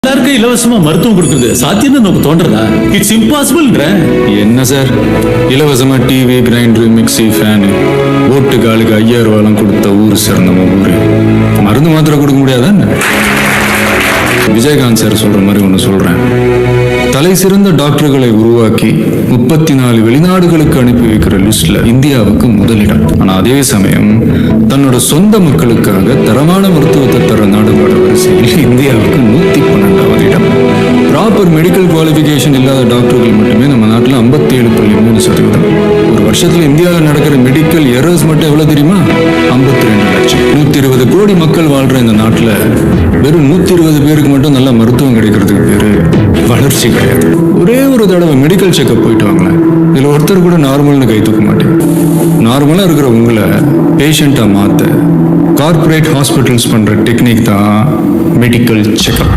எல்லாருக்கும் இலவசமா மருத்துவம் கொடுக்குறது சாத்தியம் நமக்கு தோன்றதா? இட்ஸ் இம்பாசிபிள்ன்ற. என்ன சார் இலவசமா டிவி கிரைண்டர் மிக்சி ஃபேனு ஓட்டு காலுக்கு 5000 ரூபாய்லாம் கொடுத்த ஊர் சார் நம்ம ஊரு. மருந்து மாத்திரை கொடுக்க முடியாதா? விஜயகாந்த் சார் சொல்ற மாதிரி ஒன்று சொல்றேன். தலை சிறந்த டாக்டர்களை உருவாக்கி 34 வெளிநாடுகளுக்கு அனுப்பி வைக்கிற லிஸ்ட்ல இந்தியாவுக்கு முதலிடம். ஆனா அதே சமயம் தன்னோட சொந்த மக்களுக்காக தரமான மருத்துவத்தை தர நாடுகளோட வரிசையில் இந்தியாவுக்கு 112வது இடம். ப்ராப்பர் மெடிக்கல் குவாலிஃபிகேஷன் இல்லாத டாக்டர்கள் மட்டுமே நம்ம நாட்டில் 57.3%. ஒரு வருஷத்துல இந்தியாவில் நடக்கிற மெடிக்கல் எரர்ஸ் மட்டும் எவ்வளவு தெரியுமா? 52 லட்சம். 120 கோடி மக்கள் வாழ்ற இந்த நாட்டில் வெறும் 120 பேருக்கு மட்டும் நல்ல மருத்துவம் கிடைக்கிறதுக்கு பேரு வளர்ச்சி கிடையாது. ஒரே ஒரு தடவை மெடிக்கல் செக்அப் போயிட்டு வாங்களேன். இதுல ஒருத்தர் கூட நார்மல்னு கை தூக்க மாட்டேங்க. நார்மலா இருக்கிற உங்களை பேஷண்டா மாத்த கார்பரேட் ஹாஸ்பிட்டல்ஸ் பண்ற டெக்னிக் தான் மெடிக்கல் செக்அப்.